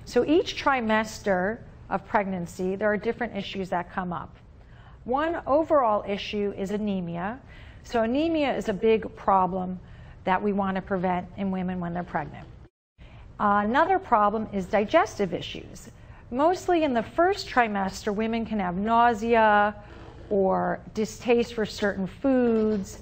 So each trimester of pregnancy, there are different issues that come up. One overall issue is anemia. So anemia is a big problem that we want to prevent in women when they're pregnant. Another problem is digestive issues. Mostly in the first trimester, women can have nausea or distaste for certain foods,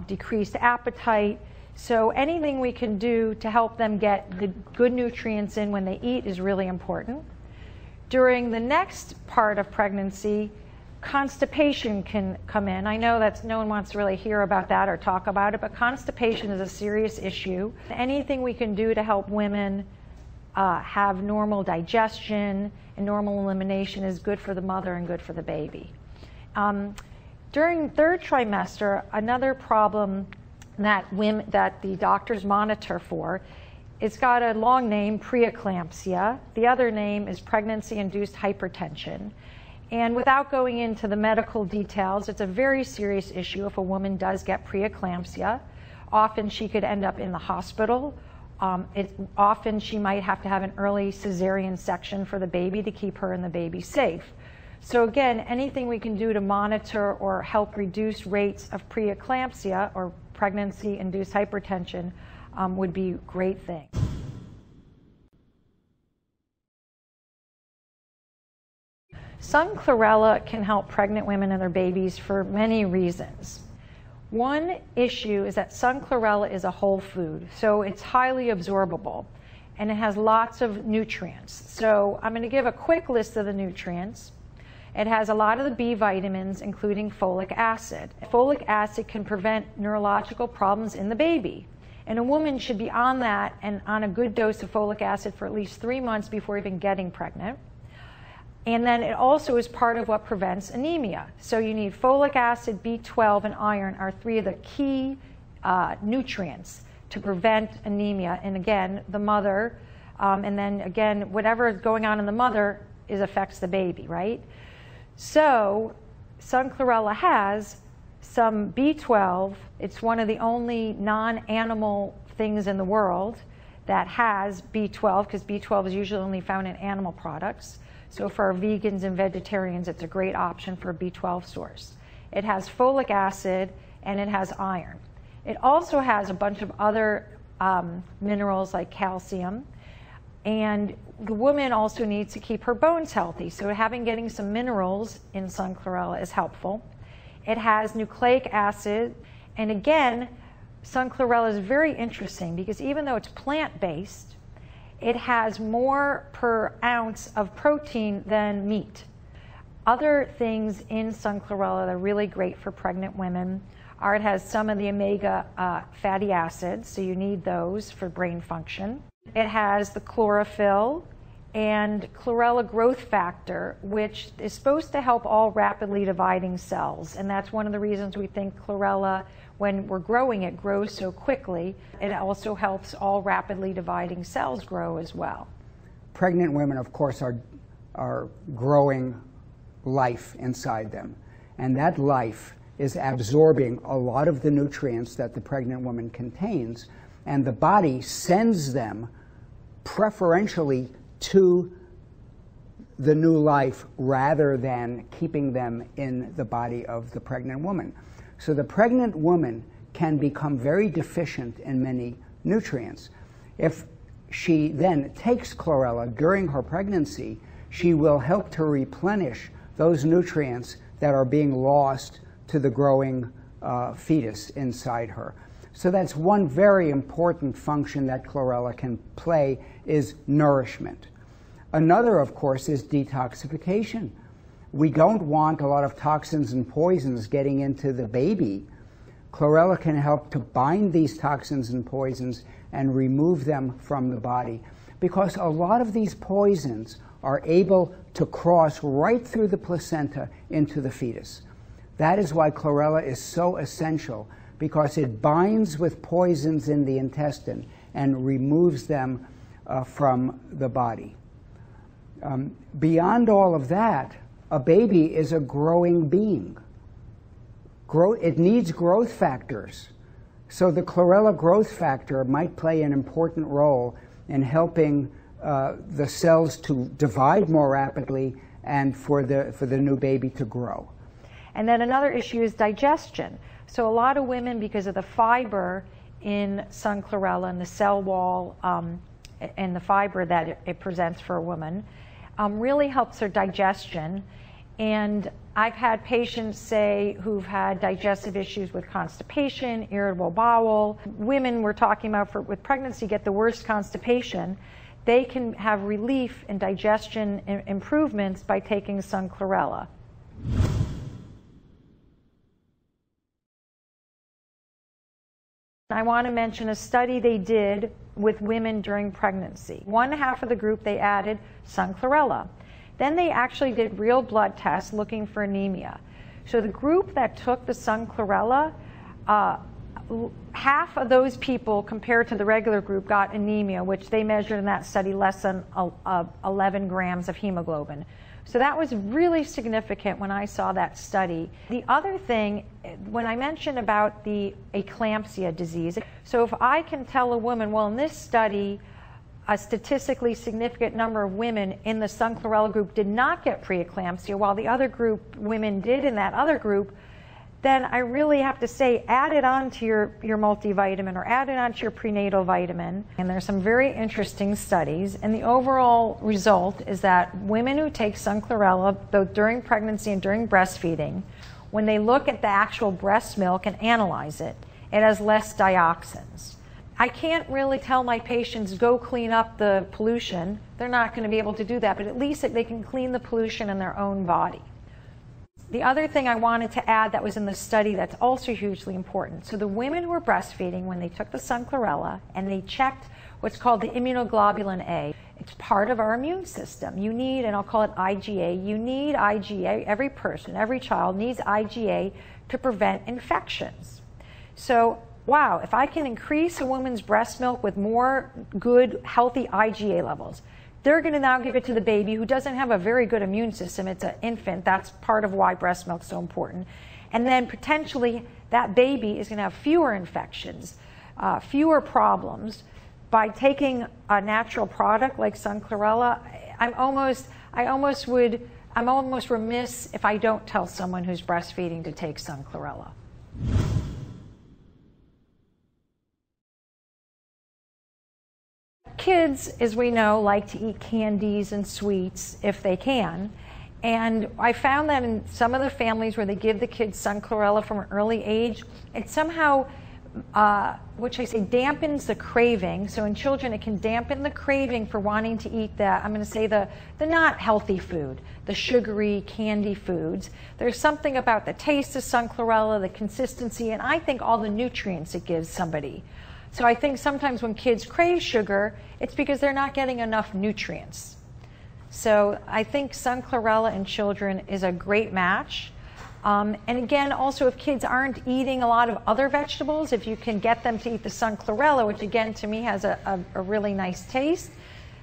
decreased appetite. So anything we can do to help them get the good nutrients in when they eat is really important. During the next part of pregnancy, constipation can come in. I know that no one wants to really hear about that or talk about it, but constipation is a serious issue. Anything we can do to help women have normal digestion and normal elimination is good for the mother and good for the baby. During third trimester, another problem that the doctors monitor for, it's got a long name, preeclampsia. The other name is pregnancy-induced hypertension. And without going into the medical details, it's a very serious issue if a woman does get preeclampsia. Often she could end up in the hospital. Often she might have to have an early cesarean section for the baby to keep her and the baby safe. So again, anything we can do to monitor or help reduce rates of preeclampsia or pregnancy-induced hypertension would be a great thing. Sun chlorella can help pregnant women and their babies for many reasons. One issue is that sun chlorella is a whole food, so it's highly absorbable, and it has lots of nutrients. So I'm going to give a quick list of the nutrients. It has a lot of the B vitamins, including folic acid. Folic acid can prevent neurological problems in the baby, and a woman should be on that and on a good dose of folic acid for at least 3 months before even getting pregnant. And then it also is part of what prevents anemia. So you need folic acid, B12, and iron are 3 of the key nutrients to prevent anemia. And again, the mother, and then again, whatever is going on in the mother affects the baby, right? So sun chlorella has some B12. It's one of the only non-animal things in the world that has B12, because B12 is usually only found in animal products. So for our vegans and vegetarians, it's a great option for a B12 source. It has folic acid and it has iron. It also has a bunch of other minerals like calcium. And the woman also needs to keep her bones healthy. So getting some minerals in sun chlorella is helpful. It has nucleic acid. And again, sun chlorella is very interesting because even though it's plant-based, it has more per ounce of protein than meat. Other things in sun chlorella that are really great for pregnant women are it has some of the omega fatty acids, so you need those for brain function. It has the chlorophyll and chlorella growth factor, which is supposed to help all rapidly dividing cells. And that's one of the reasons we think chlorella, when we're growing it, grows so quickly. It also helps all rapidly dividing cells grow as well. Pregnant women, of course, are growing life inside them. And that life is absorbing a lot of the nutrients that the pregnant woman contains. And the body sends them preferentially to the new life rather than keeping them in the body of the pregnant woman. So the pregnant woman can become very deficient in many nutrients. If she then takes chlorella during her pregnancy, she will help to replenish those nutrients that are being lost to the growing fetus inside her. So that's one very important function that chlorella can play, is nourishment. Another, of course, is detoxification. We don't want a lot of toxins and poisons getting into the baby. Chlorella can help to bind these toxins and poisons and remove them from the body, because a lot of these poisons are able to cross right through the placenta into the fetus. That is why chlorella is so essential, because it binds with poisons in the intestine and removes them from the body. Beyond all of that, a baby is a growing being. It needs growth factors. So the chlorella growth factor might play an important role in helping the cells to divide more rapidly and for the new baby to grow. And then another issue is digestion. So a lot of women, because of the fiber in sun chlorella and the cell wall and the fiber that it presents for a woman, really helps their digestion. And I've had patients say who've had digestive issues with constipation, irritable bowel. Women we're talking about with pregnancy get the worst constipation. They can have relief in digestion improvements by taking sun chlorella. I want to mention a study they did with women during pregnancy. One half of the group, they added sun chlorella. Then they actually did real blood tests looking for anemia. So the group that took the sun chlorella, half of those people compared to the regular group got anemia, which they measured in that study less than 11 grams of hemoglobin. So that was really significant when I saw that study. The other thing, when I mentioned about the eclampsia disease, so if I can tell a woman, well, in this study, a statistically significant number of women in the sun chlorella group did not get preeclampsia, while the other group, women did in that other group, then I really have to say, add it on to your multivitamin or add it on to your prenatal vitamin. And there's some very interesting studies, and the overall result is that women who take sun chlorella, both during pregnancy and during breastfeeding, when they look at the actual breast milk and analyze it, it has less dioxins. I can't really tell my patients, go clean up the pollution. They're not going to be able to do that, but at least they can clean the pollution in their own body. The other thing I wanted to add that was in the study that's also hugely important. So the women who were breastfeeding, when they took the sun chlorella and they checked what's called the immunoglobulin A, it's part of our immune system. You need, and I'll call it IgA, you need IgA, every person, every child needs IgA to prevent infections. So wow, if I can increase a woman's breast milk with more good, healthy IgA levels, they're going to now give it to the baby who doesn't have a very good immune system. It's an infant. That's part of why breast milk is so important. And then potentially that baby is going to have fewer infections, fewer problems. By taking a natural product like sun chlorella, I'm almost remiss if I don't tell someone who's breastfeeding to take sun chlorella. Kids, as we know, like to eat candies and sweets if they can. And I found that in some of the families where they give the kids sun chlorella from an early age, it somehow, dampens the craving. So in children, it can dampen the craving for wanting to eat the not healthy food, the sugary candy foods. There's something about the taste of sun chlorella, the consistency, and I think all the nutrients it gives somebody. So I think sometimes when kids crave sugar, it's because they're not getting enough nutrients. So I think sun chlorella in children is a great match. And again, also if kids aren't eating a lot of other vegetables, if you can get them to eat the sun chlorella, which again to me has a really nice taste,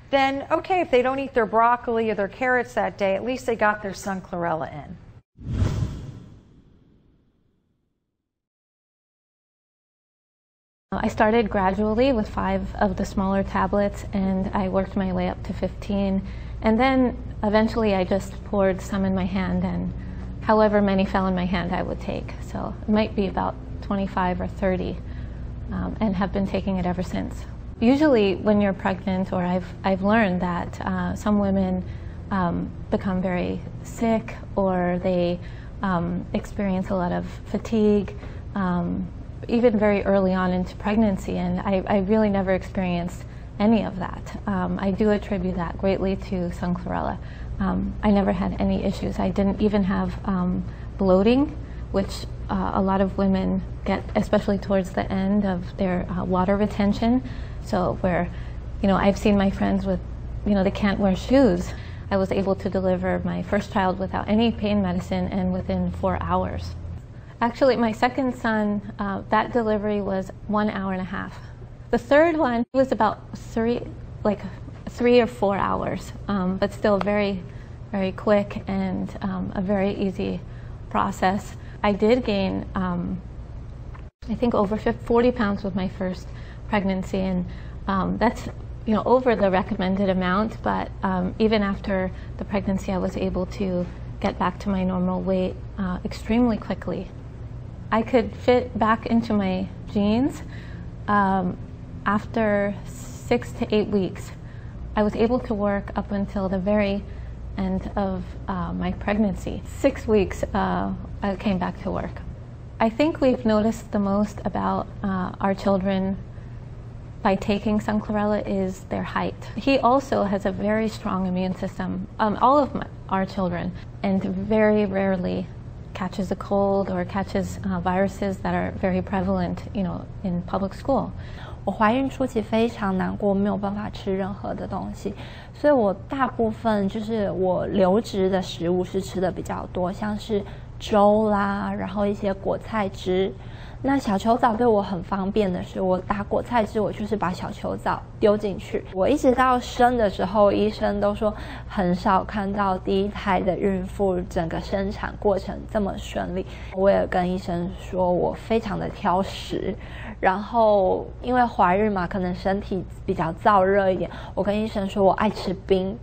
then okay, if they don't eat their broccoli or their carrots that day, at least they got their sun chlorella in. I started gradually with 5 of the smaller tablets, and I worked my way up to 15. And then eventually I just poured some in my hand, and however many fell in my hand I would take. So it might be about 25 or 30, and have been taking it ever since. Usually when you're pregnant, or I've learned that some women become very sick, or they experience a lot of fatigue, even very early on into pregnancy, and I really never experienced any of that. I do attribute that greatly to sun chlorella. I never had any issues. I didn't even have bloating, which a lot of women get, especially towards the end of their water retention. So where, I've seen my friends with, they can't wear shoes. I was able to deliver my first child without any pain medicine and within 4 hours. Actually, my second son, that delivery was 1 hour and a half. The third one was about 3 or 4 hours, but still very, very quick and a very easy process. I did gain, I think, over 40 pounds with my first pregnancy, and that's over the recommended amount, but even after the pregnancy, I was able to get back to my normal weight extremely quickly. I could fit back into my jeans after 6 to 8 weeks. I was able to work up until the very end of my pregnancy. 6 weeks, I came back to work. I think we've noticed the most about our children by taking some chlorella is their height. He also has a very strong immune system, all of our children, and very rarely catches a cold or catches viruses that are very prevalent, in public school. 我怀孕初期非常难过，没有办法吃任何的东西，所以我大部分就是我流质的食物是吃的比较多，像是粥啦，然后一些果菜汁。那小球藻对我很方便的是，我打果菜汁，我就是把小球藻丢进去。我一直到生的时候，医生都说很少看到第一胎的孕妇整个生产过程这么顺利。我也跟医生说我非常的挑食，然后因为怀孕嘛，可能身体比较燥热一点，我跟医生说我爱吃冰。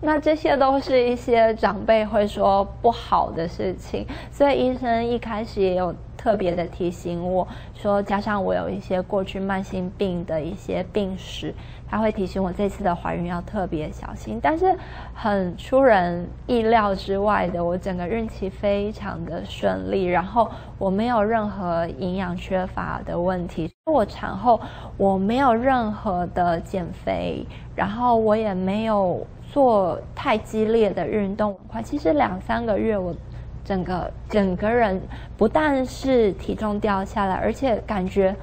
那这些都是一些长辈会说不好的事情，所以医生一开始也有特别的提醒我说，加上我有一些过去慢性病的一些病史，他会提醒我这次的怀孕要特别小心。但是很出人意料之外的，我整个孕期非常的顺利，然后我没有任何营养缺乏的问题。我产后我没有任何的减肥，然后我也没有做太激烈的运动，其实2-3个月我整个人不但是体重掉下来，而且感觉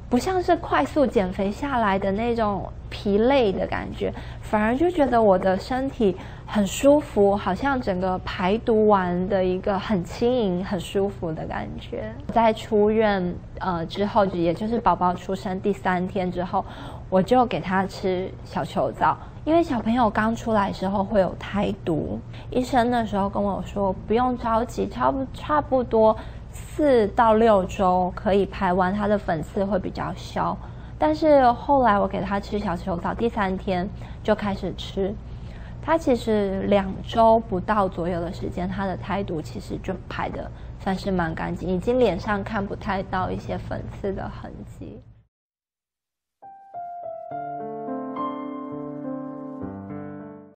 不像是快速减肥下来的那种疲累的感觉，反而就觉得我的身体很舒服，好像整个排毒完的一个很轻盈很舒服的感觉。在出院之后，也就是宝宝出生第3天之后，我就给他吃小球藻，因为小朋友刚出来的时候会有胎毒，医生那时候跟我说不用着急，差不多4到6周可以排完，他的粉刺会比较消。但是后来我给他吃小球藻，第3天就开始吃，他其实2周不到左右的时间，他的胎毒其实就排的算是蛮干净，已经脸上看不太到一些粉刺的痕迹。